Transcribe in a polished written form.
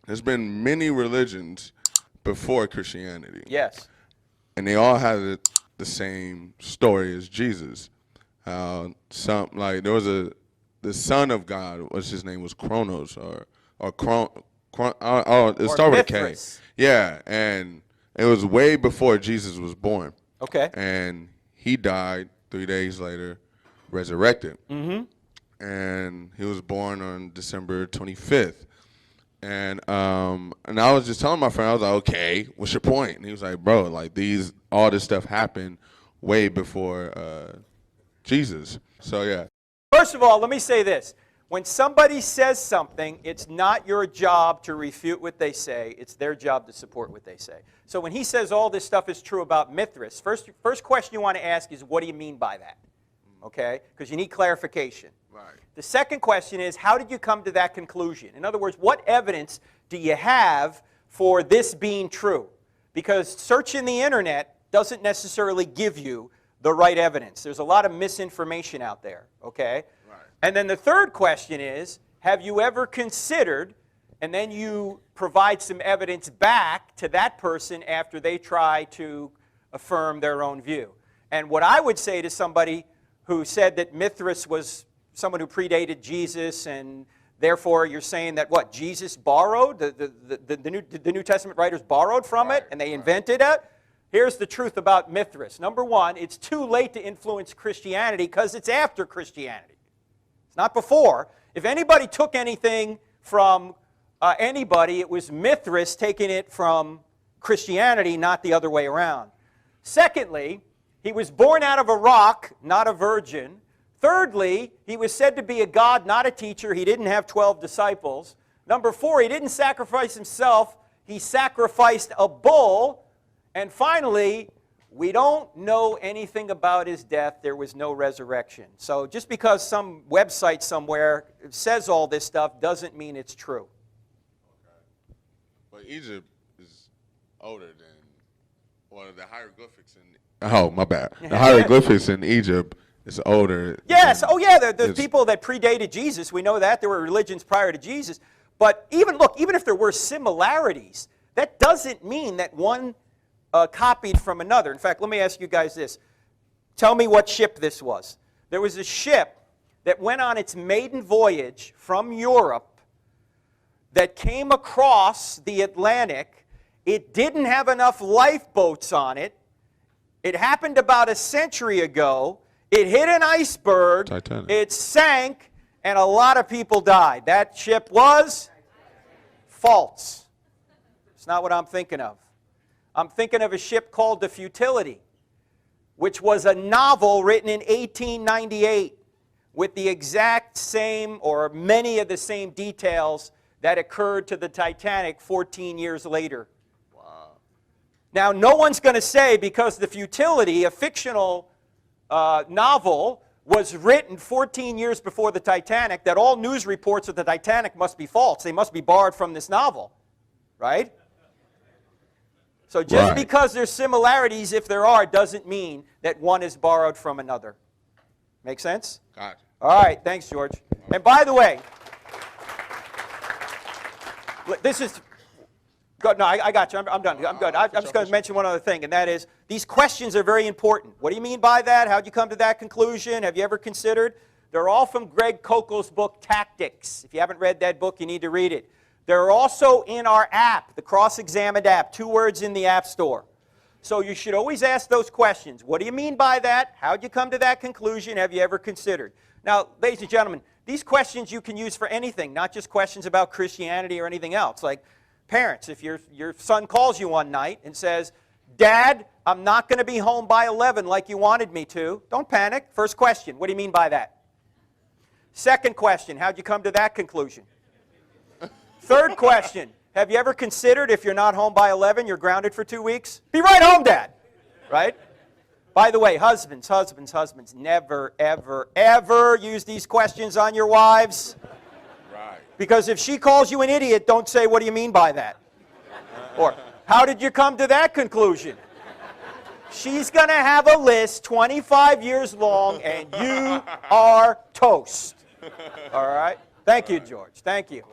there's been many religions before Christianity. Yes. And they all had the same story as Jesus. There was the son of God, what's his name, was Kronos or it started with K. Yeah, and it was way before Jesus was born. Okay. And he died 3 days later, resurrected. Mm-hmm. And he was born on December 25th. And I was just telling my friend, I was like, okay, what's your point? And he was like, bro, like all this stuff happened way before Jesus. So yeah. First of all, let me say this. When somebody says something, it's not your job to refute what they say. It's their job to support what they say. So when he says all this stuff is true about Mithras, first question you want to ask is, what do you mean by that? Okay? Because you need clarification. Right. The second question is, how did you come to that conclusion? In other words, what evidence do you have for this being true? Because searching the internet doesn't necessarily give you the right evidence. There's a lot of misinformation out there, okay? Right. And then the third question is, have you ever considered, and then you provide some evidence back to that person after they try to affirm their own view. And what I would say to somebody who said that Mithras was someone who predated Jesus, and therefore you're saying that what, Jesus borrowed, the New Testament writers borrowed from it, and they invented it? Here's the truth about Mithras. Number one, it's too late to influence Christianity because it's after Christianity. It's not before. If anybody took anything from anybody, it was Mithras taking it from Christianity, not the other way around. Secondly, he was born out of a rock, not a virgin. Thirdly, he was said to be a god, not a teacher. He didn't have 12 disciples. Number four, he didn't sacrifice himself. He sacrificed a bull. And finally, we don't know anything about his death. There was no resurrection. So just because some website somewhere says all this stuff doesn't mean it's true. Okay. But Egypt is older than, the hieroglyphics in... Oh, my bad. The hieroglyphics in Egypt is older. Yes. Oh, yeah. There's people that predated Jesus. We know that. There were religions prior to Jesus. But even if there were similarities, that doesn't mean that one copied from another. In fact, let me ask you guys this. Tell me what ship this was. There was a ship that went on its maiden voyage from Europe that came across the Atlantic. It didn't have enough lifeboats on it. It happened about a century ago. It hit an iceberg. Titanic. It sank, and a lot of people died. That ship was false. It's not what I'm thinking of. I'm thinking of a ship called The Futility, which was a novel written in 1898 with the exact same or many of the same details that occurred to the Titanic 14 years later. Wow. Now, no one's going to say because The Futility, a fictional novel, was written 14 years before the Titanic, that all news reports of the Titanic must be false. They must be borrowed from this novel, right? So just because there's similarities, if there are, doesn't mean that one is borrowed from another. Make sense? Gotcha. All right, thanks, George. And by the way, this is... No, I got you. I'm done. I'm good. I'm just going to mention one other thing, and that is these questions are very important. What do you mean by that? How'd you come to that conclusion? Have you ever considered? They're all from Greg Koukl's book, Tactics. If you haven't read that book, you need to read it. They're also in our app, the Cross-Examined app, 2 words in the App Store. So you should always ask those questions. What do you mean by that? How'd you come to that conclusion? Have you ever considered? Now, ladies and gentlemen, these questions you can use for anything, not just questions about Christianity or anything else. Like parents, if your son calls you one night and says, Dad, I'm not going to be home by 11 like you wanted me to, don't panic. First question, what do you mean by that? Second question, how'd you come to that conclusion? Third question, have you ever considered if you're not home by 11, you're grounded for 2 weeks? Be right home, Dad. Right? By the way, husbands, never, ever, ever use these questions on your wives. Right. Because if she calls you an idiot, don't say, what do you mean by that? Or, how did you come to that conclusion? She's going to have a list 25 years long, and you are toast. All right? Thank you, George. Thank you.